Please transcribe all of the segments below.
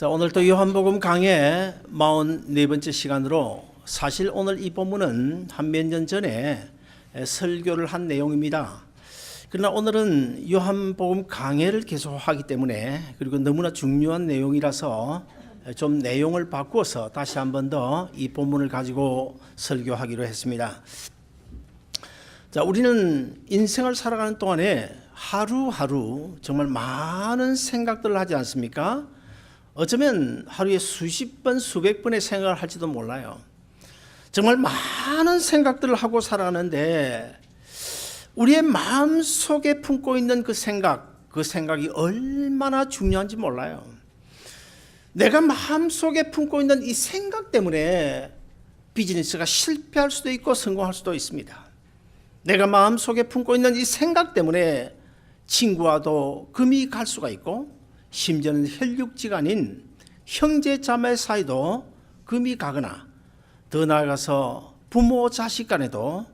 자, 오늘 또 요한복음 강의 44번째 시간으로 사실 오늘 이 본문은 한 몇 년 전에 설교를 한 내용입니다. 그러나 오늘은 요한복음 강해를 계속 하기 때문에 그리고 너무나 중요한 내용이라서 좀 내용을 바꾸어서 다시 한 번 더 이 본문을 가지고 설교하기로 했습니다. 자, 우리는 인생을 살아가는 동안에 하루하루 정말 많은 생각들을 하지 않습니까? 어쩌면 하루에 수십 번, 수백 번의 생각을 할지도 몰라요. 정말 많은 생각들을 하고 살아가는데 우리의 마음속에 품고 있는 그 생각이 얼마나 중요한지 몰라요. 내가 마음속에 품고 있는 이 생각 때문에 비즈니스가 실패할 수도 있고 성공할 수도 있습니다. 내가 마음속에 품고 있는 이 생각 때문에 친구와도 금이 갈 수가 있고 심지어는 혈육지간인 형제 자매 사이도 금이 가거나 더 나아가서 부모 자식 간에도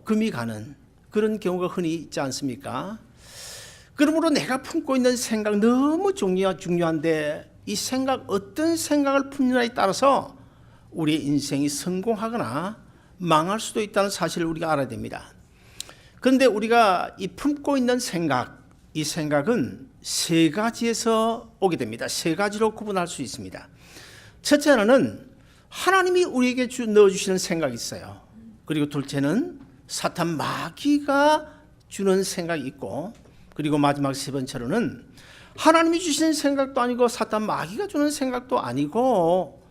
금이 가는 그런 경우가 흔히 있지 않습니까? 그러므로 내가 품고 있는 생각 너무 중요한데 이 생각 어떤 생각을 품느냐에 따라서 우리의 인생이 성공하거나 망할 수도 있다는 사실을 우리가 알아야 됩니다. 그런데 우리가 이 품고 있는 생각, 이 생각은 세 가지에서 오게 됩니다. 세 가지로 구분할 수 있습니다. 첫째 하나는 하나님이 우리에게 넣어주시는 생각이 있어요. 그리고 둘째는 사탄 마귀가 주는 생각이 있고, 그리고 마지막 세 번째로는 하나님이 주시는 생각도 아니고 사탄 마귀가 주는 생각도 아니고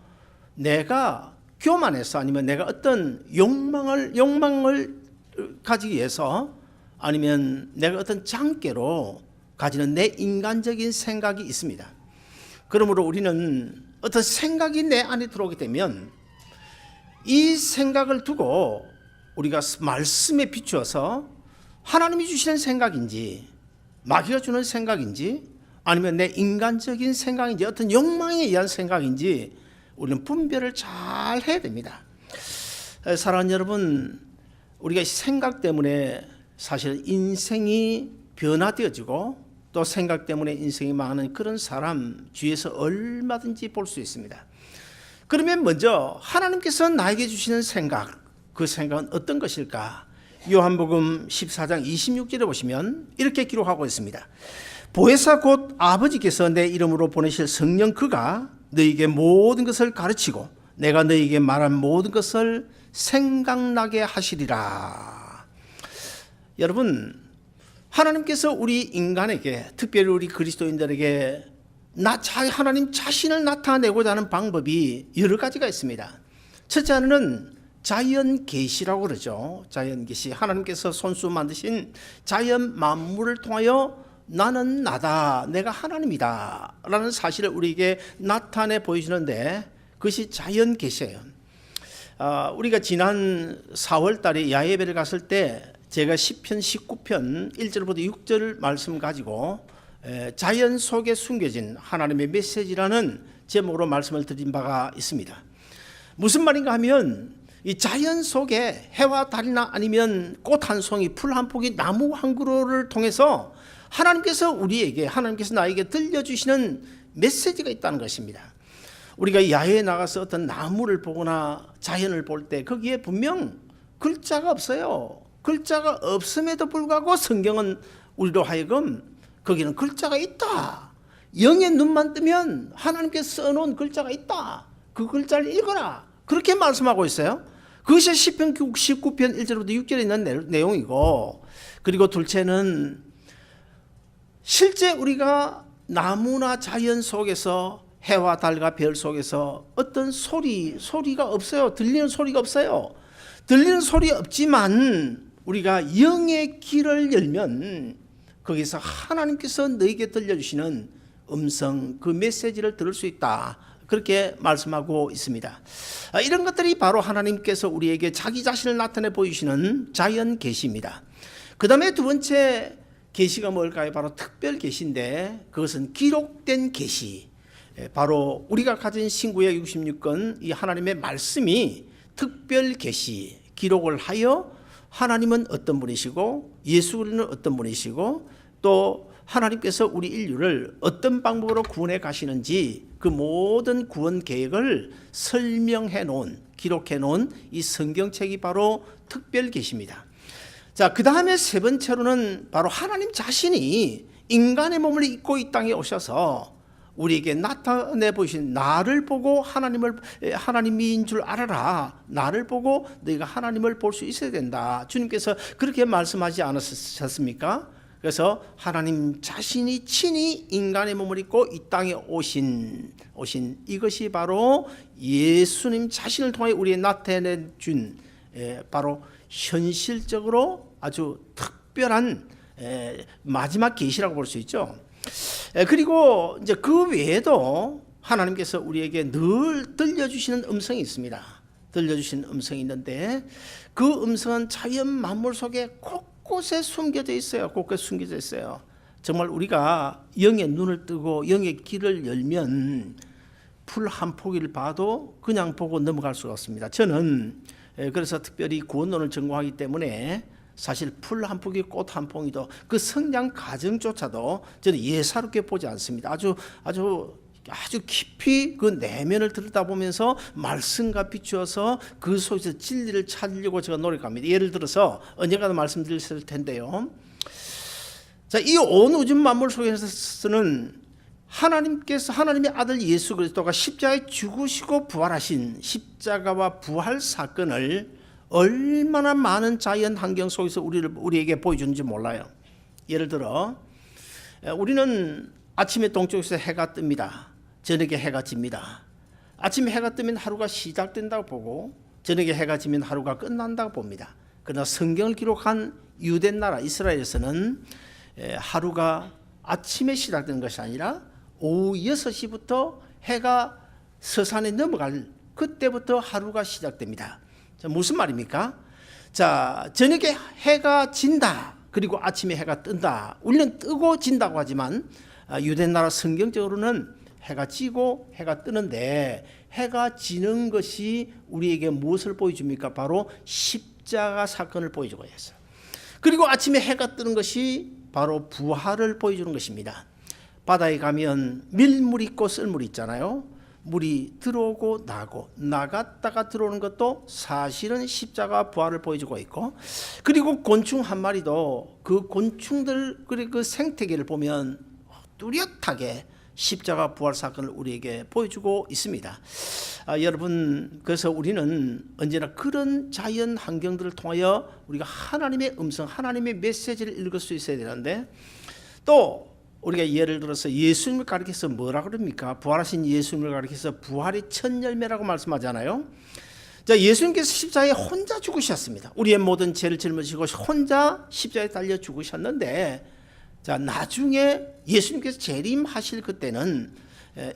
내가 교만해서 아니면 내가 어떤 욕망을 가지기 위해서 아니면 내가 어떤 장깨로 가지는 내 인간적인 생각이 있습니다. 그러므로 우리는 어떤 생각이 내 안에 들어오게 되면 이 생각을 두고 우리가 말씀에 비추어서 하나님이 주시는 생각인지 마귀가 주는 생각인지 아니면 내 인간적인 생각인지 어떤 욕망에 의한 생각인지 우리는 분별을 잘 해야 됩니다. 사랑하는 여러분, 우리가 생각 때문에 사실 인생이 변화되어지고 또 생각 때문에 인생이 망하는 그런 사람 주위에서 얼마든지 볼 수 있습니다. 그러면 먼저 하나님께서 나에게 주시는 생각, 그 생각은 어떤 것일까? 요한복음 14장 26절에 보시면 이렇게 기록하고 있습니다. 보혜사 곧 아버지께서 내 이름으로 보내실 성령 그가 너희에게 모든 것을 가르치고 내가 너희에게 말한 모든 것을 생각나게 하시리라. 여러분, 하나님께서 우리 인간에게 특별히 우리 그리스도인들에게 하나님 자신을 나타내고자 하는 방법이 여러 가지가 있습니다. 첫째 하나는 자연 계시라고 그러죠. 자연 계시, 하나님께서 손수 만드신 자연 만물을 통하여 나는 나다, 내가 하나님이다 라는 사실을 우리에게 나타내 보여주는데 그것이 자연 계시예요. 우리가 지난 4월 달에 야예배를 갔을 때 제가 시편 19편 1절부터 6절 말씀 가지고 자연 속에 숨겨진 하나님의 메시지라는 제목으로 말씀을 드린 바가 있습니다. 무슨 말인가 하면 이 자연 속에 해와 달이나 아니면 꽃 한 송이, 풀 한 폭이, 나무 한 그루를 통해서 하나님께서 나에게 들려주시는 메시지가 있다는 것입니다. 우리가 야외에 나가서 어떤 나무를 보거나 자연을 볼 때 거기에 분명 글자가 없어요. 글자가 없음에도 불구하고 성경은 우리로 하여금 거기는 글자가 있다. 영의 눈만 뜨면 하나님께서 써놓은 글자가 있다. 그 글자를 읽어라. 그렇게 말씀하고 있어요. 그것이 시편 19편 1절부터 6절에 있는 내용이고, 그리고 둘째는 실제 우리가 나무나 자연 속에서 해와 달과 별 속에서 어떤 소리가 없어요. 들리는 소리가 없어요. 들리는 소리 없지만 우리가 영의 길을 열면 거기서 하나님께서 너에게 들려주시는 음성, 그 메시지를 들을 수 있다. 그렇게 말씀하고 있습니다. 이런 것들이 바로 하나님께서 우리에게 자기 자신을 나타내 보이시는 자연 계시입니다. 그 다음에 두 번째 계시가 뭘까요? 바로 특별 계시인데 그것은 기록된 계시. 바로 우리가 가진 신구약 66권 이 하나님의 말씀이 특별 계시, 기록을 하여 하나님은 어떤 분이시고 예수 그리스도는 어떤 분이시고 또 하나님께서 우리 인류를 어떤 방법으로 구원해 가시는지 그 모든 구원 계획을 설명해 놓은, 기록해 놓은 이 성경책이 바로 특별 계시입니다. 자, 그 다음에 세 번째로는 바로 하나님 자신이 인간의 몸을 입고 이 땅에 오셔서 우리에게 나타내 보이신 나를 보고 하나님인 줄 알아라. 나를 보고 너희가 하나님을 볼 수 있어야 된다. 주님께서 그렇게 말씀하지 않으셨습니까? 그래서 하나님 자신이 친히 인간의 몸을 입고 이 땅에 오신 이것이 바로 예수님 자신을 통해 우리에 나타내 준 바로 현실적으로 아주 특별한 마지막 계시라고 볼 수 있죠. 그리고 이제 그 외에도 하나님께서 우리에게 늘 들려주시는 음성이 있습니다. 들려주시는 음성이 있는데 그 음성은 자연 만물 속에 곳곳에 숨겨져 있어요. 곳곳에 숨겨져 있어요. 정말 우리가 영의 눈을 뜨고 영의 귀를 열면 풀 한 포기를 봐도 그냥 보고 넘어갈 수가 없습니다. 저는 그래서 특별히 구원론을 전공하기 때문에 사실 풀 한 포기, 꽃 한 포기도 그 성장 과정조차도 저는 예사롭게 보지 않습니다. 아주 깊이 그 내면을 들여다보면서 말씀과 비추어서 그 속에서 진리를 찾으려고 제가 노력합니다. 예를 들어서 언젠가도 말씀드렸을 텐데요. 자, 이 온 우주 만물 속에서는 하나님의 아들 예수 그리스도가 십자가에 죽으시고 부활하신 십자가와 부활 사건을 얼마나 많은 자연 환경 속에서 우리에게 보여주는지 몰라요. 예를 들어 우리는 아침에 동쪽에서 해가 뜹니다. 저녁에 해가 집니다. 아침에 해가 뜨면 하루가 시작된다고 보고 저녁에 해가 지면 하루가 끝난다고 봅니다. 그러나 성경을 기록한 유대 나라 이스라엘에서는 하루가 아침에 시작되는 것이 아니라 오후 6시부터 해가 서산에 넘어갈 그때부터 하루가 시작됩니다. 자, 무슨 말입니까? 자, 저녁에 해가 진다. 그리고 아침에 해가 뜬다. 우리는 뜨고 진다고 하지만 유대 나라 성경적으로는 해가 지고 해가 뜨는데 해가 지는 것이 우리에게 무엇을 보여줍니까? 바로 십자가 사건을 보여주고 있어요. 그리고 아침에 해가 뜨는 것이 바로 부활을 보여주는 것입니다. 바다에 가면 밀물 있고 썰물 있잖아요. 물이 들어오고 나갔다가 들어오는 것도 사실은 십자가 부활을 보여주고 있고, 그리고 곤충 한 마리도 그 곤충들 그 생태계를 보면 뚜렷하게 십자가 부활 사건을 우리에게 보여주고 있습니다. 여러분, 그래서 우리는 언제나 그런 자연 환경들을 통하여 우리가 하나님의 음성, 하나님의 메시지를 읽을 수 있어야 되는데, 또 우리가 예를 들어서 예수님을 가리켜서 뭐라 그럽니까? 부활하신 예수님을 가리켜서 부활의 첫 열매라고 말씀하잖아요. 자, 예수님께서 십자가에 혼자 죽으셨습니다. 우리의 모든 죄를 짊어지고 혼자 십자가에 달려 죽으셨는데, 자, 나중에 예수님께서 재림하실 그때는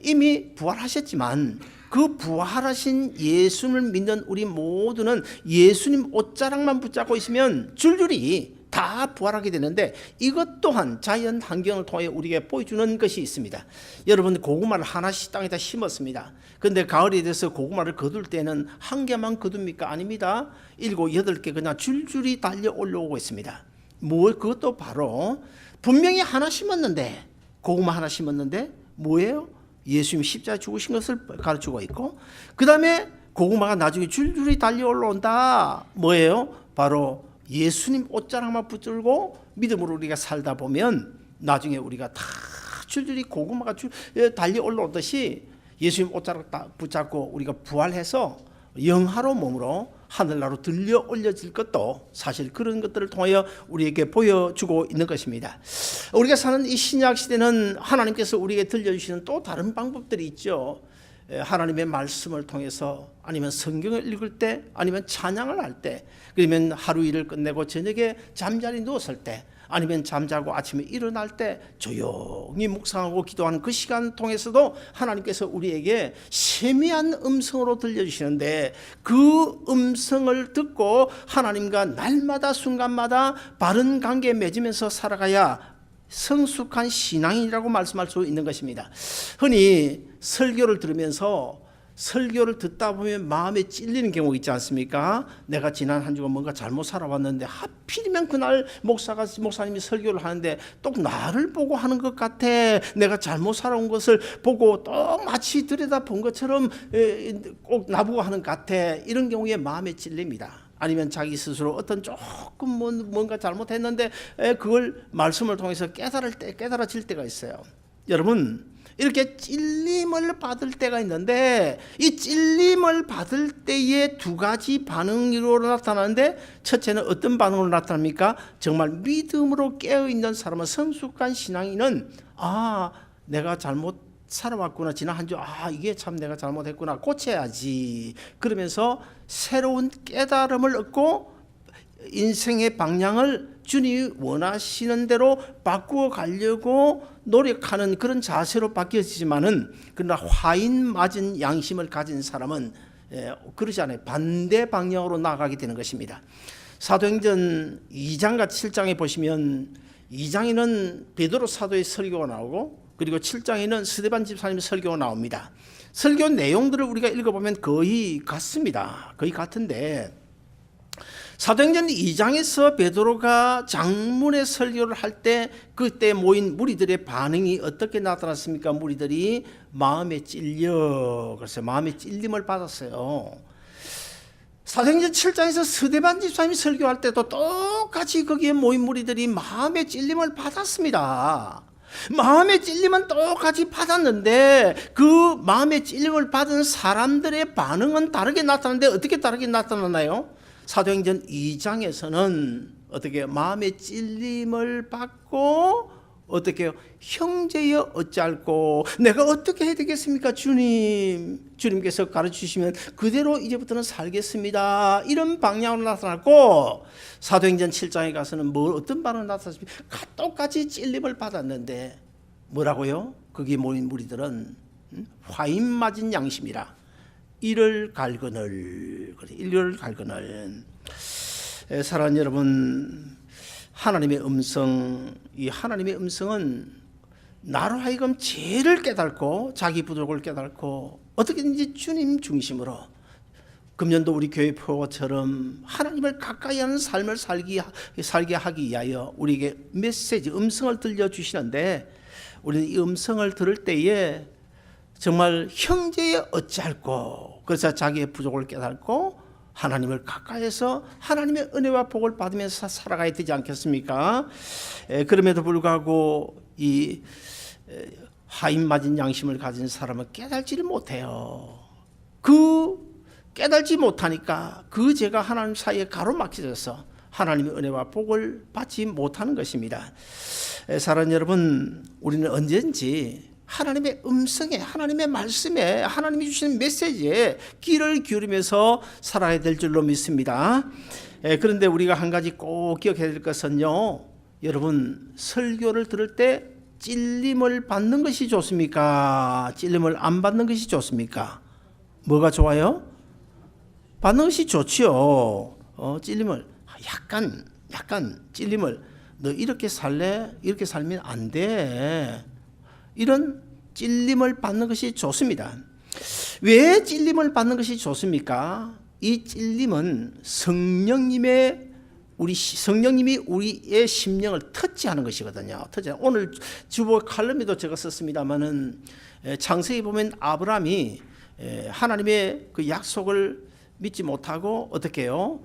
이미 부활하셨지만 그 부활하신 예수님을 믿는 우리 모두는 예수님 옷자락만 붙잡고 있으면 줄줄이 다 부활하게 되는데, 이것 또한 자연 환경을 통해 우리에게 보여주는 것이 있습니다. 여러분, 고구마를 하나씩 땅에다 심었습니다. 그런데 가을이 돼서 고구마를 거둘 때는 한 개만 거둡니까? 아닙니다. 7, 8개 그냥 줄줄이 달려 올라오고 있습니다. 그것도 바로 분명히 하나 심었는데, 고구마 하나 심었는데 뭐예요? 예수님이 십자가에 죽으신 것을 가르치고 있고, 그 다음에 고구마가 나중에 줄줄이 달려 올라온다. 뭐예요? 바로 예수님 옷자락만 붙들고 믿음으로 우리가 살다 보면 나중에 우리가 다 줄줄이 고구마가 달려 올라오듯이 예수님 옷자락 붙잡고 우리가 부활해서 영화로 몸으로 하늘나라로 들려 올려질 것도 사실 그런 것들을 통하여 우리에게 보여주고 있는 것입니다. 우리가 사는 이 신약 시대는 하나님께서 우리에게 들려주시는 또 다른 방법들이 있죠. 하나님의 말씀을 통해서, 아니면 성경을 읽을 때, 아니면 찬양을 할 때, 그러면 하루 일을 끝내고 저녁에 잠자리 누웠을 때, 아니면 잠자고 아침에 일어날 때 조용히 묵상하고 기도하는 그 시간을 통해서도 하나님께서 우리에게 세미한 음성으로 들려주시는데, 그 음성을 듣고 하나님과 날마다 순간마다 바른 관계 맺으면서 살아가야 성숙한 신앙이라고 말씀할 수 있는 것입니다. 흔히 설교를 들으면서 설교를 듣다 보면 마음에 찔리는 경우 있지 않습니까? 내가 지난 한 주간 뭔가 잘못 살아왔는데 하필이면 그날 목사님이 설교를 하는데 또 나를 보고 하는 것 같아. 내가 잘못 살아온 것을 보고 또 마치 들여다본 것처럼 꼭 나보고 하는 것 같아. 이런 경우에 마음에 찔립니다. 아니면 자기 스스로 어떤 조금 뭔가 잘못했는데 그걸 말씀을 통해서 깨달아질 때가 있어요. 여러분, 이렇게 찔림을 받을 때가 있는데 이 찔림을 받을 때에 두 가지 반응으로 나타나는데, 첫째는 어떤 반응으로 나타납니까? 정말 믿음으로 깨어있는 사람은, 성숙한 신앙인은 내가 잘못 살아왔구나, 지난 한 주 이게 참 내가 잘못했구나, 고쳐야지, 그러면서 새로운 깨달음을 얻고 인생의 방향을 주님이 원하시는 대로 바꾸어 가려고 노력하는 그런 자세로 바뀌어지지만은, 그러나 화인 맞은 양심을 가진 사람은 그러지 않아요. 반대 방향으로 나아가게 되는 것입니다. 사도행전 2장과 7장에 보시면 2장에는 베드로 사도의 설교가 나오고, 그리고 7장에는 스데반 집사님의 설교가 나옵니다. 설교 내용들을 우리가 읽어보면 거의 같습니다. 거의 같은데, 사도행전 2장에서 베드로가 장문의 설교를 할 때 그때 모인 무리들의 반응이 어떻게 나타났습니까? 무리들이 마음에 찔려, 그래서 마음에 찔림을 받았어요. 사도행전 7장에서 스데반 집사님이 설교할 때도 똑같이 거기에 모인 무리들이 마음에 찔림을 받았습니다. 마음의 찔림은 똑같이 받았는데 그 마음의 찔림을 받은 사람들의 반응은 다르게 나타나는데, 어떻게 다르게 나타나나요? 사도행전 2장에서는 어떻게 마음의 찔림을 받고 어떻게 해요? 형제여 어찌할꼬, 내가 어떻게 해야 되겠습니까? 주님께서 가르치시면 그대로 이제부터는 살겠습니다, 이런 방향으로 나타났고, 사도행전 7장에 가서는 어떤 반응을 나타났습니까? 똑같이 찔림을 받았는데 뭐라고요? 거기 모인 무리들은 화인 맞은 양심이라 이를 갈거늘. 사랑하는 여러분, 하나님의 음성, 이 하나님의 음성은 나로 하여금 죄를 깨닫고 자기 부족을 깨닫고 어떻게든지 주님 중심으로 금년도 우리 교회 표어처럼 하나님을 가까이 하는 삶을 살게 하기 위하여 우리에게 메시지, 음성을 들려주시는데, 우리는 이 음성을 들을 때에 정말 형제의 어찌할꼬, 그래서 자기의 부족을 깨닫고 하나님을 가까이해서 하나님의 은혜와 복을 받으면서 살아가야 되지 않겠습니까? 그럼에도 불구하고 이 화인 맞은 양심을 가진 사람은 깨달지를 못해요. 깨달지 못하니까 그 죄가 하나님 사이에 가로막혀져서 하나님의 은혜와 복을 받지 못하는 것입니다. 사랑하는 여러분, 우리는 언제든지 하나님의 음성에, 하나님의 말씀에, 하나님이 주시는 메시지에 귀를 기울이면서 살아야 될 줄로 믿습니다. 그런데 우리가 한 가지 꼭 기억해야 될 것은요, 여러분, 설교를 들을 때 찔림을 받는 것이 좋습니까? 찔림을 안 받는 것이 좋습니까? 뭐가 좋아요? 받는 것이 좋지요. 찔림을 약간 찔림을, 너 이렇게 살래? 이렇게 살면 안 돼, 이런 찔림을 받는 것이 좋습니다. 왜 찔림을 받는 것이 좋습니까? 이 찔림은 성령님이 우리의 심령을 터치하는 것이거든요. 오늘 주보 칼럼에도 제가 썼습니다만은, 창세기 보면 아브라함이 하나님의 그 약속을 믿지 못하고 어떻게 해요?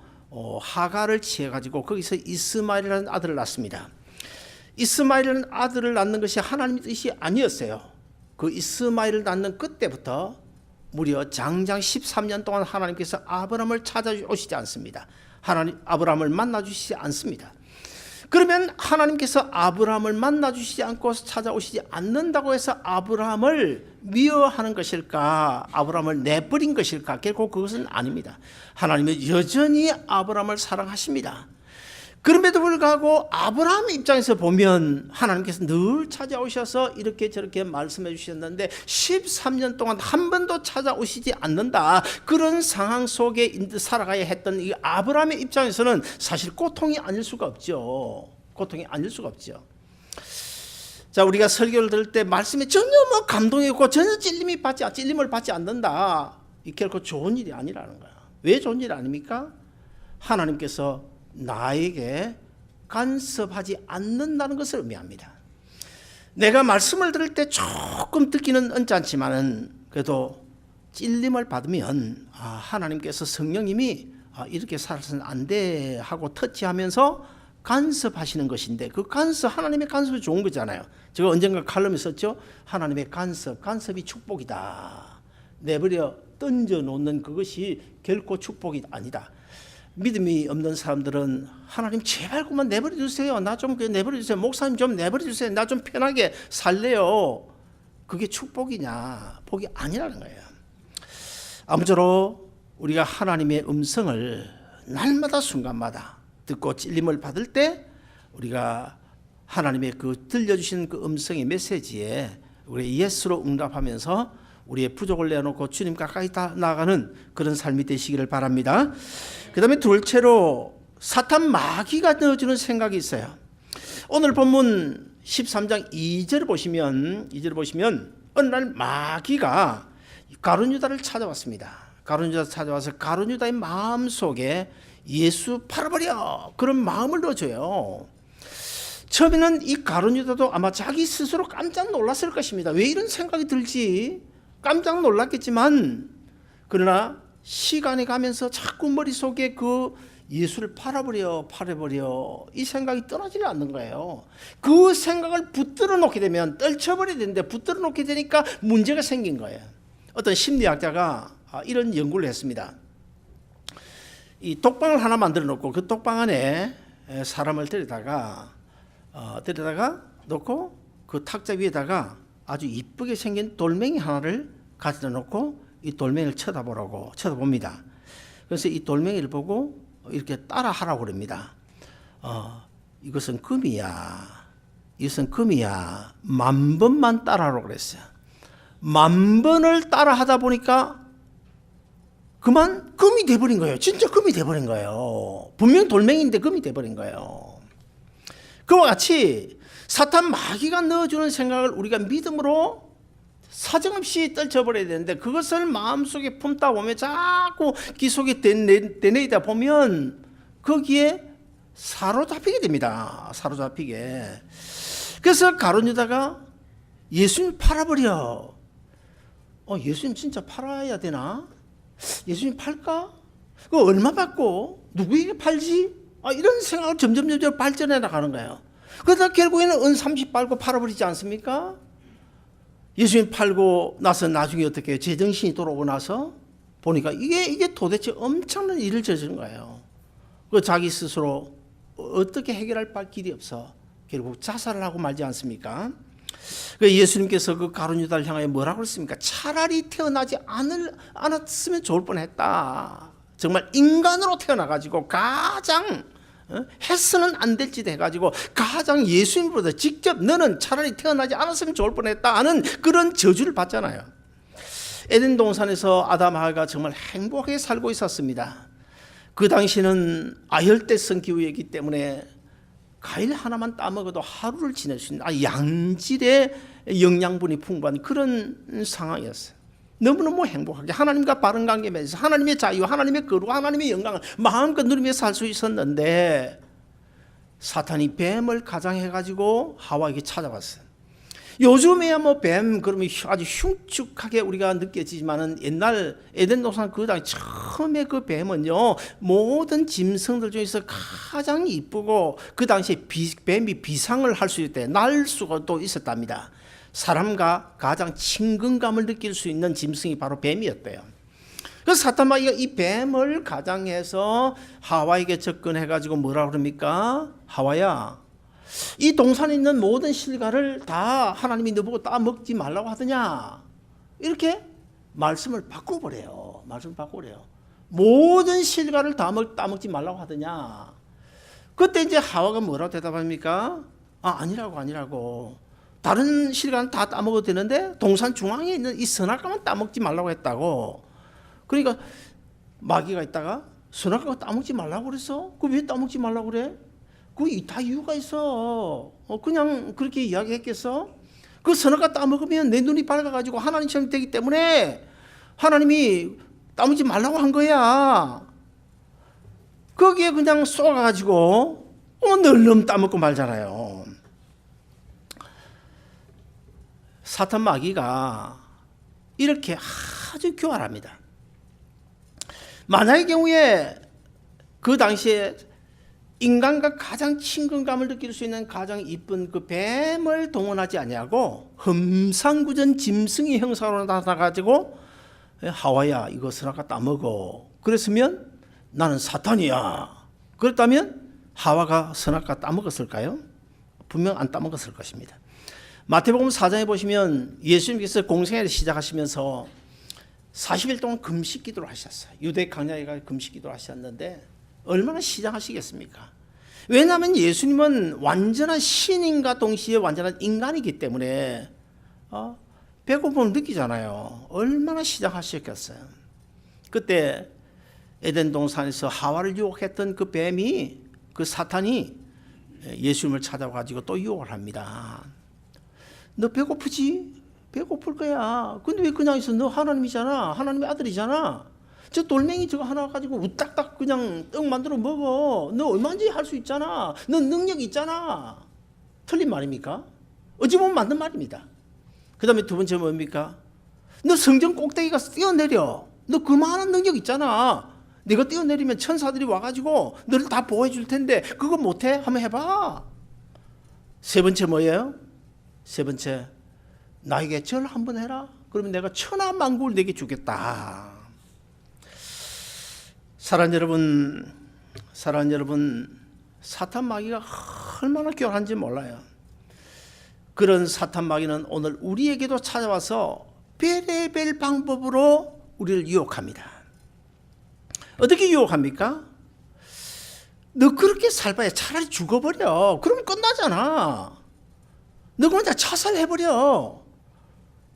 하가를 취해가지고 거기서 이스마엘이라는 아들을 낳습니다. 이스마엘이라는 아들을 낳는 것이 하나님의 뜻이 아니었어요. 그 이스마엘을 낳는 그때부터 무려 장장 13년 동안 하나님께서 아브라함을 찾아오시지 않습니다. 아브라함을 만나주시지 않습니다. 그러면 하나님께서 아브라함을 만나주시지 않고 찾아오시지 않는다고 해서 아브라함을 미워하는 것일까? 아브라함을 내버린 것일까? 결국 그것은 아닙니다. 하나님은 여전히 아브라함을 사랑하십니다. 그럼에도 불구하고 아브라함의 입장에서 보면 하나님께서 늘 찾아오셔서 이렇게 저렇게 말씀해 주셨는데 13년 동안 한 번도 찾아오시지 않는다. 그런 상황 속에 살아가야 했던 이 아브라함의 입장에서는 사실 고통이 아닐 수가 없죠. 자, 우리가 설교를 들을 때 말씀에 전혀 뭐 감동이 없고 전혀 찔림을 받지 않는다. 이 결코 좋은 일이 아니라는 거야. 왜 좋은 일 아닙니까? 하나님께서 나에게 간섭하지 않는다는 것을 의미합니다. 내가 말씀을 들을 때 조금 듣기는 언짢지만은 그래도 찔림을 받으면 하나님께서 성령님이 이렇게 살아서는 안 돼 하고 터치하면서 간섭하시는 것인데, 그 간섭, 하나님의 간섭이 좋은 거잖아요. 제가 언젠가 칼럼에 썼죠. 하나님의 간섭이 축복이다. 내버려 던져 놓는 그것이 결코 축복이 아니다. 믿음이 없는 사람들은 하나님 제발 그만 내버려 주세요. 나 좀 내버려 주세요. 목사님 좀 내버려 주세요. 나 좀 편하게 살래요. 그게 축복이냐? 복이 아니라는 거예요. 아무쪼록 우리가 하나님의 음성을 날마다 순간마다 듣고 찔림을 받을 때 우리가 하나님의 그 들려주신 그 음성의 메시지에 우리 예수로 응답하면서 우리의 부족을 내어놓고 주님 가까이 나아가는 그런 삶이 되시기를 바랍니다. 그 다음에 둘째로 사탄 마귀가 넣어주는 생각이 있어요. 오늘 본문 13장 2절 보시면 어느 날 마귀가 가룟유다를 찾아왔습니다. 가룟유다 찾아와서 가룟유다의 마음속에 예수 팔아버려, 그런 마음을 넣어줘요. 처음에는 이 가룟유다도 아마 자기 스스로 깜짝 놀랐을 것입니다. 왜 이런 생각이 들지? 깜짝 놀랐겠지만, 그러나 시간이 가면서 자꾸 머릿속에 그 예수를 팔아버려 이 생각이 떠나지를 않는 거예요. 그 생각을 붙들어 놓게 되면, 떨쳐버려야 되는데 붙들어 놓게 되니까 문제가 생긴 거예요. 어떤 심리학자가 이런 연구를 했습니다. 이 독방을 하나 만들어 놓고 그 독방 안에 사람을 데려다가 놓고 그 탁자 위에다가 아주 이쁘게 생긴 돌멩이 하나를 가져다 놓고 이 돌멩이를 쳐다봅니다. 그래서 이 돌멩이를 보고 이렇게 따라하라고 그럽니다. 이것은 금이야. 10,000번만 따라하라고 그랬어요. 10,000번을 따라하다 보니까 그만 금이 돼버린 거예요. 진짜 금이 돼버린 거예요. 분명 돌멩이인데 금이 돼버린 거예요. 그와 같이 사탄 마귀가 넣어주는 생각을 우리가 믿음으로 사정없이 떨쳐버려야 되는데, 그것을 마음속에 품다 보면 자꾸 귀 속에 되뇌이다 보면 거기에 사로잡히게 됩니다. 사로잡히게. 그래서 가룟유다가 예수님 팔아버려. 예수님 진짜 팔아야 되나? 예수님 팔까? 그거 얼마 받고 누구에게 팔지? 이런 생각을 점점 발전해 나가는 거예요. 그러다 결국에는 은 30 빨고 팔아버리지 않습니까? 예수님 팔고 나서 나중에 어떻게 해요? 제정신이 돌아오고 나서 보니까 이게 도대체 엄청난 일을 저지른 거예요. 그 자기 스스로 어떻게 해결할 길이 없어 결국 자살을 하고 말지 않습니까? 예수님께서 그 가룟유다를 향하여 뭐라고 했습니까? 차라리 태어나지 않았으면 좋을 뻔했다. 정말 인간으로 태어나가지고 가장 해서는 안 될 짓 해가지고 가장 예수님보다 직접 너는 차라리 태어나지 않았으면 좋을 뻔했다 하는 그런 저주를 받잖아요. 에덴 동산에서 아담 하와가 정말 행복하게 살고 있었습니다. 그 당시는 아열대성 기후이기 때문에 과일 하나만 따먹어도 하루를 지낼 수 있는 양질의 영양분이 풍부한 그런 상황이었어요. 너무너무 행복하게 하나님과 바른 관계 맺어서 하나님의 자유, 하나님의 거룩, 하나님의 영광을 마음껏 누리며 살 수 있었는데, 사탄이 뱀을 가장해가지고 하와에게 찾아왔어요. 요즘에야 뭐 뱀 그러면 아주 흉측하게 우리가 느껴지지만은 옛날 에덴 동산 그 당시 처음에 그 뱀은요, 모든 짐승들 중에서 가장 이쁘고 그 당시에 뱀이 비상을 할 수 있을 때 날 수가 또 있었답니다. 사람과 가장 친근감을 느낄 수 있는 짐승이 바로 뱀이었대요. 그래서 사탄 마귀가 이 뱀을 가장해서 하와에게 접근해가지고 뭐라 그럽니까? 하와야, 이 동산에 있는 모든 실과를 다 하나님이 너보고 따먹지 말라고 하더냐? 이렇게 말씀을 바꿔버려요. 모든 실과를 다 따먹지 말라고 하더냐? 그때 이제 하와가 뭐라고 대답합니까? 아니라고. 다른 실과는 다 따먹어도 되는데 동산 중앙에 있는 이 선악과만 따먹지 말라고 했다고. 그러니까 마귀가 있다가 선악과 따먹지 말라고 그랬어? 그 왜 따먹지 말라고 그래? 다 이유가 있어. 그냥 그렇게 이야기했겠어? 그 선악과 따먹으면 내 눈이 밝아가지고 하나님처럼 되기 때문에 하나님이 따먹지 말라고 한 거야. 거기에 그냥 쏘아가지고 널름 따먹고 말잖아요. 사탄 마귀가 이렇게 아주 교활합니다. 만약의 경우에 그 당시에 인간과 가장 친근감을 느낄 수 있는 가장 이쁜 그 뱀을 동원하지 아니하고 흠상구전 짐승의 형상으로 나타나가지고 하와야 이거 선악과 따먹어. 그랬으면 나는 사탄이야. 그렇다면 하와가 선악과 따먹었을까요? 분명 안 따먹었을 것입니다. 마태복음 4장에 보시면 예수님께서 공생애를 시작하시면서 40일 동안 금식 기도를 하셨어요. 유대 광야에 가 금식 기도를 하셨는데 얼마나 시장하시겠습니까? 왜냐하면 예수님은 완전한 신인과 동시에 완전한 인간이기 때문에 배고픔을 느끼잖아요. 얼마나 시장하셨겠어요. 그때 에덴 동산에서 하와를 유혹했던 그 뱀이, 그 사탄이 예수님을 찾아가지고 또 유혹을 합니다. 너 배고프지? 배고플 거야. 근데 왜 그냥 있어? 너 하나님이잖아. 하나님의 아들이잖아. 저 돌멩이 저거 하나 가지고 우딱딱 그냥 떡 만들어 먹어. 너 얼마든지 할 수 있잖아. 너 능력 있잖아. 틀린 말입니까? 어찌 보면 맞는 말입니다. 그 다음에 두 번째 뭡니까? 너 성전 꼭대기 가서 뛰어내려. 너 그만한 능력 있잖아. 네가 뛰어내리면 천사들이 와가지고 너를 다 보호해 줄 텐데 그거 못해? 한번 해봐. 세 번째 뭐예요? 세 번째, 나에게 절 한번 해라. 그러면 내가 천하만국을 내게 주겠다. 사랑하는 여러분, 사탄 마귀가 얼마나 교활한지 몰라요. 그런 사탄 마귀는 오늘 우리에게도 찾아와서 별의별 방법으로 우리를 유혹합니다. 어떻게 유혹합니까? 너 그렇게 살바야 차라리 죽어버려. 그러면 끝나잖아. 너 그냥 자살해버려.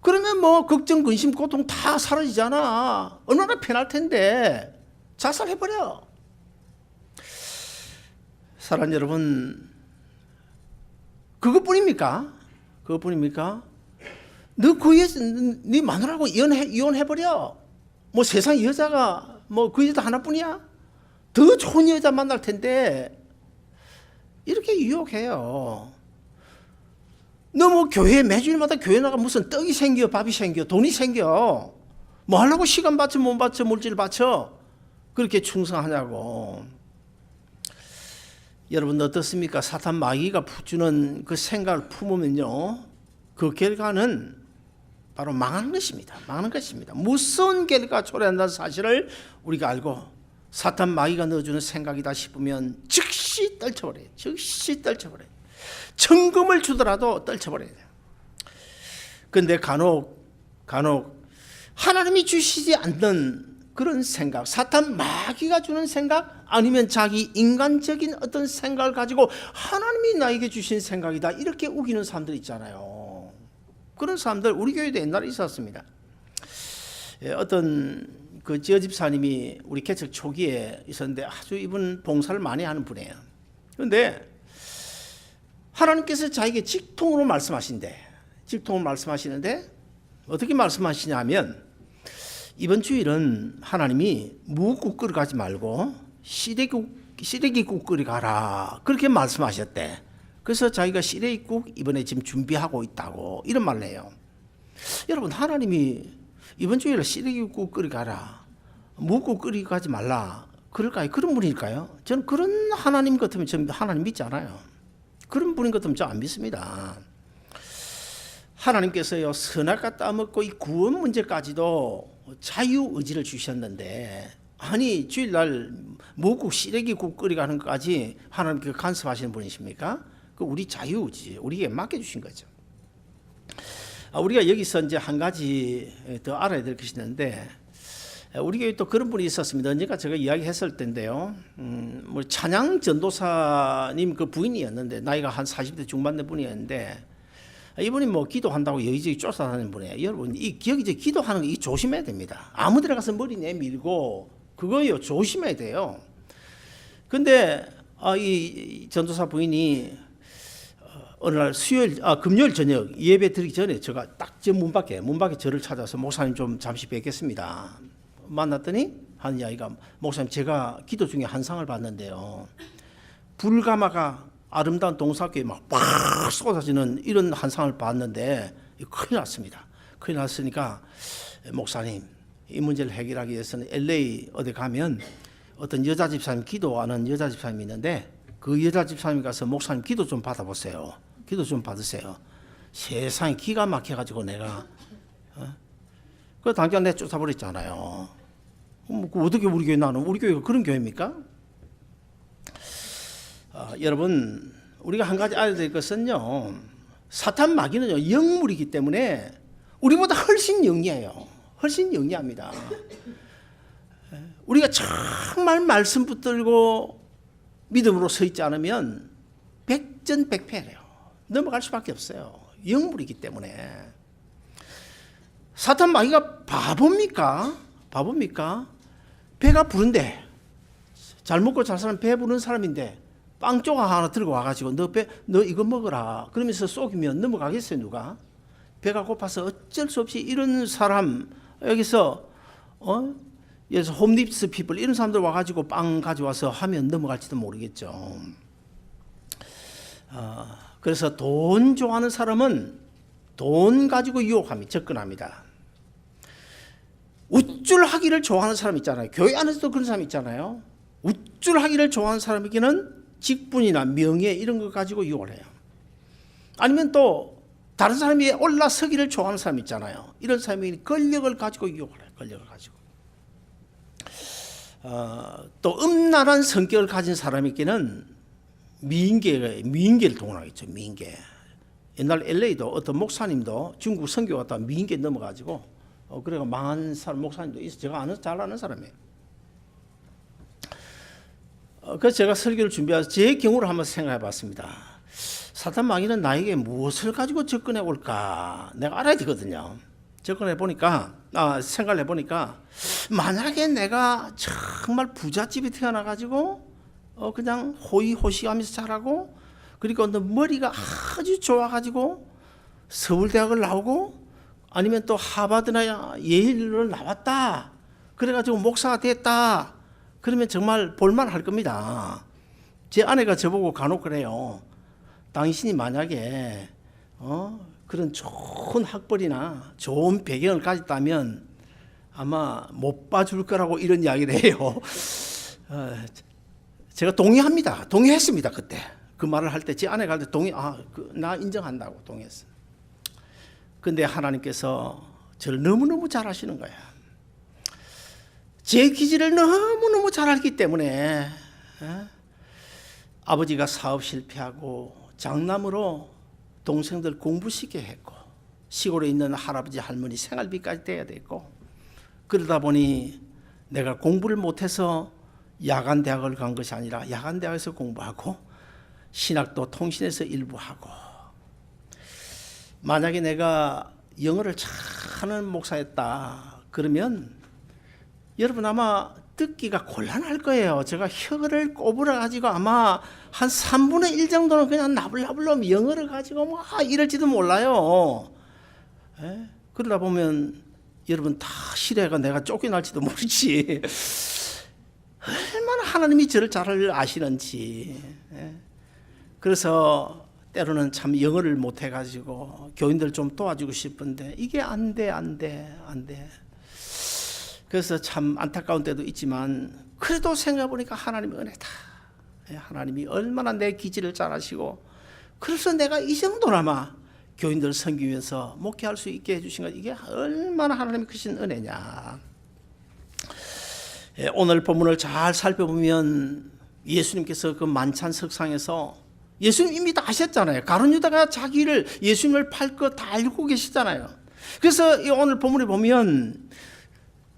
그러면 뭐 걱정, 근심, 고통 다 사라지잖아. 얼마나 편할 텐데. 자살해버려. 사랑하는 여러분, 그것뿐입니까? 그것뿐입니까? 너 그 여자, 네 마누라하고 이혼해버려. 뭐 세상 여자가 뭐 그 여자 하나뿐이야? 더 좋은 여자 만날 텐데. 이렇게 유혹해요. 너 뭐 교회 매주일마다 교회 나가 무슨 떡이 생겨, 밥이 생겨, 돈이 생겨. 뭐 하려고 시간 바쳐, 몸 바쳐, 물질 바쳐. 그렇게 충성하냐고. 여러분 어떻습니까? 사탄 마귀가 주는 그 생각을 품으면요, 그 결과는 바로 망하는 것입니다. 망하는 것입니다. 무서운 결과가 초래한다는 사실을 우리가 알고 사탄 마귀가 넣어주는 생각이다 싶으면 즉시 떨쳐버려요. 즉시 떨쳐버려요. 천금을 주더라도 떨쳐버려야 돼요. 그런데 간혹 하나님이 주시지 않는 그런 생각, 사탄 마귀가 주는 생각, 아니면 자기 인간적인 어떤 생각을 가지고 하나님이 나에게 주신 생각이다 이렇게 우기는 사람들 있잖아요. 그런 사람들 우리 교회도 옛날에 있었습니다. 어떤 그 지어 집사님이 우리 개척 초기에 있었는데 아주 이분 봉사를 많이 하는 분이에요. 그런데 하나님께서 자기에게 직통으로 말씀하시는데 어떻게 말씀하시냐면, 이번 주일은 하나님이 무국끓이 가지 말고 시래기국 끓이 가라 그렇게 말씀하셨대. 그래서 자기가 시래기국 이번에 지금 준비하고 있다고 이런 말을 해요. 여러분, 하나님이 이번 주일에 시래기국 끓이 가라, 무국 끓이 가지 말라 그럴까요? 그런 분일까요? 저는 그런 하나님 같으면 전 하나님 믿지 않아요. 그런 분인 것 같으면 저 안 믿습니다. 하나님께서요, 선악과 따먹고 이 구원 문제까지도 자유의지를 주셨는데, 아니 주일날 무국 시래기국 끓이 가는 것까지 하나님께서 간섭하시는 분이십니까? 그 우리 자유의지, 우리에게 맡겨주신 거죠. 우리가 여기서 이제 한 가지 더 알아야 될 것이 있는데, 우리 교회 또 그런 분이 있었습니다. 언젠가 제가 이야기했을 텐데요. 뭐 찬양 전도사님 그 부인이었는데, 나이가 한 40대 중반대 분이었는데, 이분이 뭐 기도한다고 여기저기 쫓아다니는 분이에요. 여러분, 이 여기저기 기도하는 거 이 조심해야 됩니다. 아무데나 가서 머리 내밀고 그거요 조심해야 돼요. 근데 이 전도사 부인이 어느 날 금요일 저녁 예배 드리기 전에 제가 딱 저 문 밖에 저를 찾아서 목사님 좀 잠시 뵙겠습니다. 만났더니 한 이야기가 목사님 제가 기도 중에 환상을 봤는데요. 불가마가 아름다운 동사교에 막 쏟아지는 이런 환상을 봤는데 큰일 났습니다. 큰일 났으니까 목사님 이 문제를 해결하기 위해서는 LA 어디 가면 어떤 여자 집사님 기도하는 여자 집사님이 있는데 그 여자 집사님 가서 목사님 기도 좀 받아보세요. 기도 좀 받으세요. 세상에 기가 막혀가지고 내가 그 당장 내가 쫓아버렸잖아요. 어떻게 우리 교회 나는 우리 교회가 그런 교회입니까? 여러분 우리가 한 가지 알아야 될 것은요. 사탄 마귀는요 영물이기 때문에 우리보다 훨씬 영리해요. 훨씬 영리합니다. 우리가 정말 말씀 붙들고 믿음으로 서 있지 않으면 백전백패래요. 넘어갈 수밖에 없어요. 영물이기 때문에. 사탄 마귀가 바보입니까? 배가 부른데 잘 먹고 잘 사는 배 부른 사람인데 빵 조각 하나 들고 와가지고 너 이거 먹어라 그러면서 쏘기면 넘어가겠어요 누가? 배가 고파서 어쩔 수 없이 이런 사람 여기서 홈립스 피플 이런 사람들 와가지고 빵 가져와서 하면 넘어갈지도 모르겠죠. 그래서 돈 좋아하는 사람은 돈 가지고 유혹합니다. 접근합니다. 우쭐하기를 좋아하는 사람 있잖아요. 교회 안에서도 그런 사람 있잖아요. 우쭐하기를 좋아하는 사람에게는 직분이나 명예 이런 거 가지고 유혹을 해요. 아니면 또 다른 사람이 올라서기를 좋아하는 사람 있잖아요. 이런 사람이 권력을 가지고 유혹을 해요. 권력을 가지고. 또 음란한 성격을 가진 사람에게는 미인계를 동원하겠죠. 미인계. 옛날 LA도 어떤 목사님도 중국 선교 갔다 미인계 넘어가지고 그래가 망한 사람 목사님도 있어. 제가 잘 아는 사람이에요. 그래서 제가 설교를 준비해서 제 경우를 한번 생각해 봤습니다. 사탄 마귀는 나에게 무엇을 가지고 접근해 올까? 내가 알아야 되거든요. 접근해 보니까, 생각을 해 보니까, 만약에 내가 정말 부잣집에 태어나가지고, 그냥 호의호식하면서 자라고, 그리고 너 머리가 아주 좋아가지고, 서울대학을 나오고, 아니면 또 하버드나 예일을 나왔다. 그래가지고 목사가 됐다. 그러면 정말 볼만할 겁니다. 제 아내가 저보고 간혹 그래요. 당신이 만약에 그런 좋은 학벌이나 좋은 배경을 가졌다면 아마 못 봐줄 거라고 이런 이야기를 해요. 제가 동의합니다. 동의했습니다. 그때 그 말을 할 때 제 아내가 할 때 나 인정한다고 동의했어요. 근데 하나님께서 저를 너무너무 잘 아시는 거야. 제 기질을 너무너무 잘 알기 때문에 아버지가 사업 실패하고 장남으로 동생들 공부시게 했고 시골에 있는 할아버지 할머니 생활비까지 떼야 됐고 그러다 보니 내가 공부를 못해서 야간대학을 간 것이 아니라 야간대학에서 공부하고 신학도 통신에서 일부 하고 만약에 내가 영어를 잘하는 목사였다 그러면 여러분 아마 듣기가 곤란할 거예요. 제가 혀를 꼬부려 가지고 아마 한 3분의 1 정도는 그냥 나불나불로 영어를 가지고 이럴지도 몰라요. 그러다 보면 여러분 다 실해가 내가 쫓겨날지도 모르지. 얼마나 하나님이 저를 잘 아시는지. 그래서 때로는 참 영어를 못 해가지고 교인들 좀 도와주고 싶은데 이게 안 돼. 그래서 참 안타까운 때도 있지만 그래도 생각해보니까 하나님의 은혜다. 하나님이 얼마나 내 기질을 잘 아시고 그래서 내가 이 정도나마 교인들 섬기면서 목회할 수 있게 해주신 것 이게 얼마나 하나님의 크신 은혜냐. 오늘 본문을 잘 살펴보면 예수님께서 그 만찬 석상에서 예수님 이미 다 아셨잖아요. 가룟 유다가 자기를 예수님을 팔 거 다 알고 계시잖아요. 그래서 오늘 본문에 보면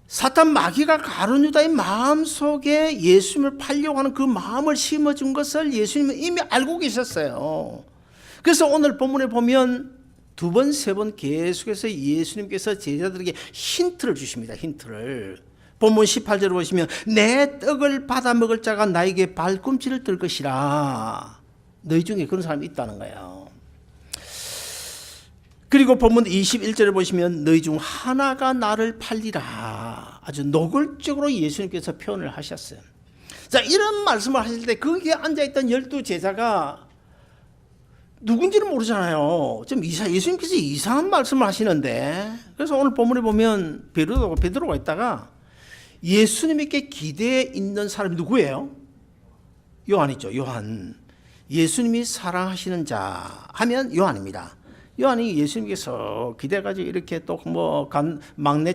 사탄 마귀가 가룟 유다의 마음속에 예수님을 팔려고 하는 그 마음을 심어준 것을 예수님은 이미 알고 계셨어요. 그래서 오늘 본문에 보면 2번, 3번 계속해서 예수님께서 제자들에게 힌트를 주십니다. 힌트를. 본문 18절을 보시면 내 떡을 받아 먹을 자가 나에게 발꿈치를 들 것이라. 너희 중에 그런 사람이 있다는 거예요. 그리고 본문 21절을 보시면 너희 중 하나가 나를 팔리라. 아주 노골적으로 예수님께서 표현을 하셨어요. 자, 이런 말씀을 하실 때 거기에 앉아있던 12제자가 누군지는 모르잖아요. 좀 예수님께서 이상한 말씀을 하시는데, 그래서 오늘 본문에 보면 베드로가 있다가 예수님께 기대에 있는 사람이 누구예요? 요한이죠. 요한. 예수님이 사랑하시는 자 하면 요한입니다. 요한이 예수님께서 기대가지고 이렇게 또 뭐 막내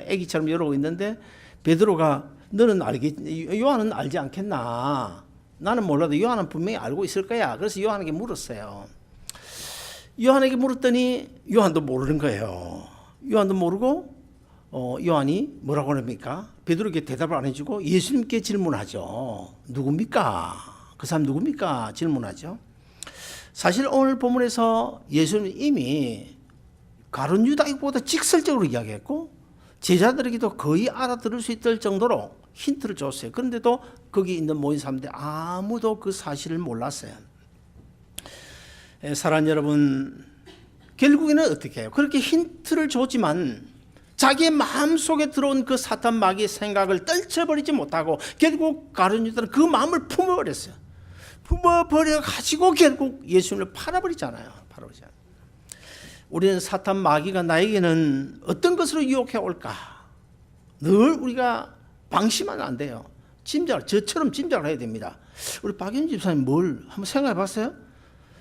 애기처럼 이러고 있는데, 베드로가 너는 요한은 알지 않겠나? 나는 몰라도 요한은 분명히 알고 있을 거야. 그래서 요한에게 물었어요. 요한에게 물었더니 요한도 모르는 거예요. 요한도 모르고 요한이 뭐라고 합니까? 베드로에게 대답을 안 해주고 예수님께 질문하죠. 누굽니까? 그 사람 누굽니까? 질문하죠. 사실 오늘 본문에서 예수님이 이미 가룟 유다보다 직설적으로 이야기했고 제자들에게도 거의 알아들을 수 있을 정도로 힌트를 줬어요. 그런데도 거기 있는 모인 사람들 아무도 그 사실을 몰랐어요. 사랑하는 여러분, 결국에는 어떻게 해요? 그렇게 힌트를 줬지만 자기의 마음속에 들어온 그 사탄 마귀의 생각을 떨쳐버리지 못하고 결국 가룟 유다는 그 마음을 품어버렸어요. 품어버려가지고 결국 예수님을 팔아버리잖아요. 우리는 사탄 마귀가 나에게는 어떤 것으로 유혹해 올까? 늘 우리가 방심하면 안 돼요. 저처럼 짐작을 해야 됩니다. 우리 박윤 집사님 뭘 한번 생각해 봤어요?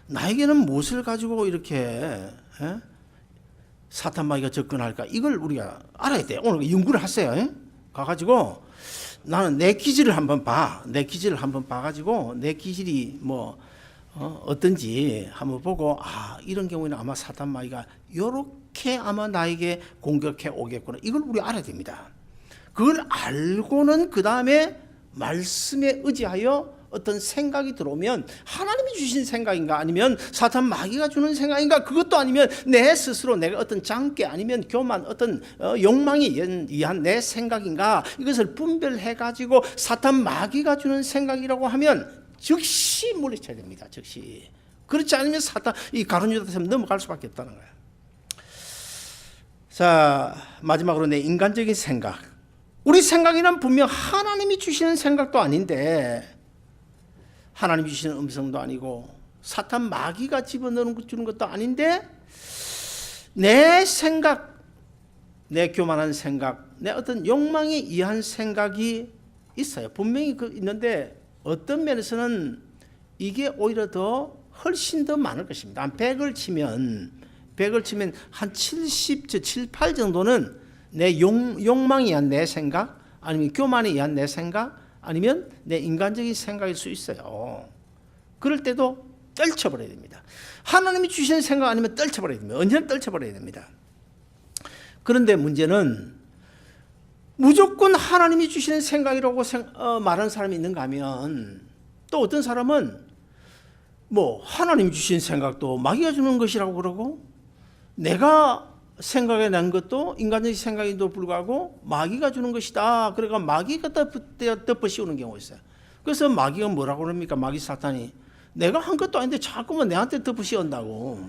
나에게는 무엇을 가지고 이렇게 사탄 마귀가 접근할까? 이걸 우리가 알아야 돼요. 오늘 연구를 하세요. 가가지고 나는 내 기질을 한번 봐. 내 기질을 한번 봐가지고 내 기질이 어떤지 한번 보고 이런 경우에는 아마 사탄 마귀가 이렇게 아마 나에게 공격해 오겠구나. 이걸 우리 알아야 됩니다. 그걸 알고는 그 다음에 말씀에 의지하여 어떤 생각이 들어오면 하나님이 주신 생각인가 아니면 사탄 마귀가 주는 생각인가 그것도 아니면 내 스스로 내가 어떤 장깨 아니면 교만 어떤 욕망에 의한 내 생각인가 이것을 분별해 가지고 사탄 마귀가 주는 생각이라고 하면 즉시 물리쳐야 됩니다. 즉시. 그렇지 않으면 이 가룟 유다처럼 넘어갈 수밖에 없다는 거예요. 자, 마지막으로 내 인간적인 생각. 우리 생각에는 분명 하나님이 주시는 생각도 아닌데 하나님이 주시는 음성도 아니고 사탄 마귀가 집어넣는 것도 아닌데 내 생각, 내 교만한 생각, 내 어떤 욕망에 의한 생각이 있어요. 분명히 있는데 어떤 면에서는 이게 오히려 훨씬 더 많을 것입니다. 한 100을 치면 한 7, 8 정도는 내 욕망에 의한 내 생각 아니면 교만에 의한 내 생각 아니면 내 인간적인 생각일 수 있어요. 그럴 때도 떨쳐버려야 됩니다. 하나님이 주시는 생각 아니면 떨쳐버려야 됩니다. 언제나 떨쳐버려야 됩니다. 그런데 문제는 무조건 하나님이 주시는 생각이라고 말하는 사람이 있는가 하면 또 어떤 사람은 하나님이 주신 생각도 마귀가 주는 것이라고 그러고 내가 생각에 난 것도 인간적인 생각에도 불구하고 마귀가 주는 것이다. 그러니까 마귀가 덮어 씌우는 경우가 있어요. 그래서 마귀가 뭐라고 그럽니까? 마귀 사탄이 내가 한 것도 아닌데 자꾸만 내한테 덮어 씌운다고.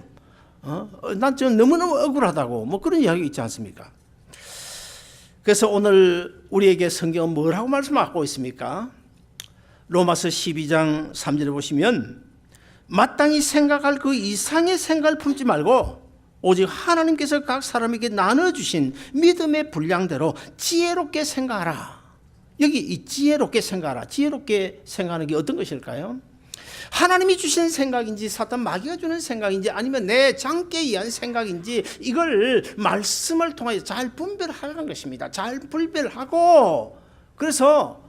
난 지금 너무너무 억울하다고. 그런 이야기 있지 않습니까? 그래서 오늘 우리에게 성경은 뭐라고 말씀하고 있습니까? 로마서 12장 3절에 보시면 마땅히 생각할 그 이상의 생각을 품지 말고 오직 하나님께서 각 사람에게 나눠주신 믿음의 분량대로 지혜롭게 생각하라. 여기 이 지혜롭게 생각하라. 지혜롭게 생각하는 게 어떤 것일까요? 하나님이 주신 생각인지 사탄 마귀가 주는 생각인지 아니면 내 장깨에 의한 생각인지 이걸 말씀을 통하여 잘 분별하라는 것입니다. 잘 분별하고 그래서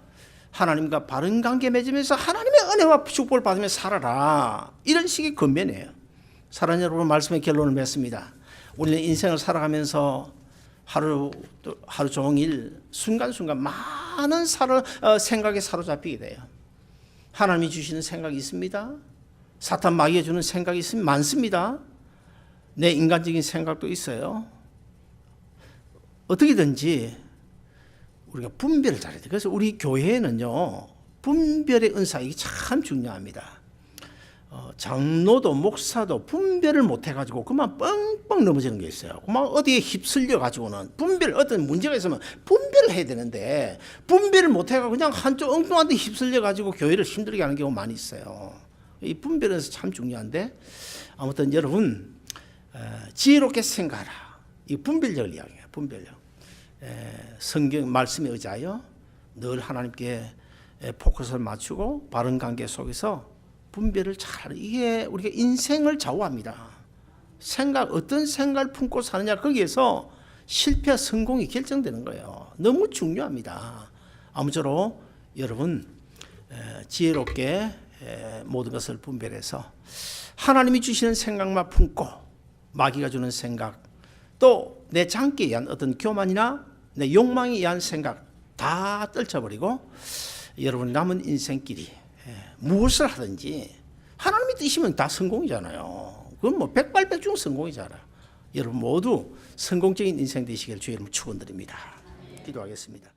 하나님과 바른 관계 맺으면서 하나님의 은혜와 축복을 받으며 살아라. 이런 식의 권면이에요. 사랑하는 여러분, 말씀의 결론을 맺습니다. 우리는 인생을 살아가면서 하루 종일 순간순간 많은 생각에 사로잡히게 돼요. 하나님이 주시는 생각이 있습니다. 사탄 마귀가 주는 생각이 많습니다. 내 인간적인 생각도 있어요. 어떻게든지 우리가 분별을 잘해야 돼. 그래서 우리 교회는요, 분별의 은사 이게 참 중요합니다. 장로도 목사도 분별을 못 해가지고 그만 뻥뻥 넘어지는 게 있어요. 그만 어디에 휩쓸려 가지고는 어떤 문제가 있으면 분별을 해야 되는데 분별을 못 해가지고 그냥 한쪽 엉뚱한 데 휩쓸려 가지고 교회를 힘들게 하는 경우가 많이 있어요. 이 분별은 참 중요한데 아무튼 여러분 지혜롭게 생각하라. 이 분별력을 이야기해요. 분별력. 성경 말씀에 의지하여 늘 하나님께 포커스를 맞추고 바른 관계 속에서 분별을 잘하는 이게 우리가 인생을 좌우합니다. 어떤 생각을 품고 사느냐 거기에서 실패와 성공이 결정되는 거예요. 너무 중요합니다. 아무쪼록 여러분 지혜롭게 모든 것을 분별해서 하나님이 주시는 생각만 품고 마귀가 주는 생각 또 내 장기에 의한 어떤 교만이나 내 욕망에 의한 생각 다 떨쳐버리고 여러분 남은 인생길이 무엇을 하든지 하나님이 뜻이면 다 성공이잖아요. 그건 뭐 백발백중 성공이잖아요. 여러분 모두 성공적인 인생 되시길 주의 이름으로 축원드립니다. 기도하겠습니다.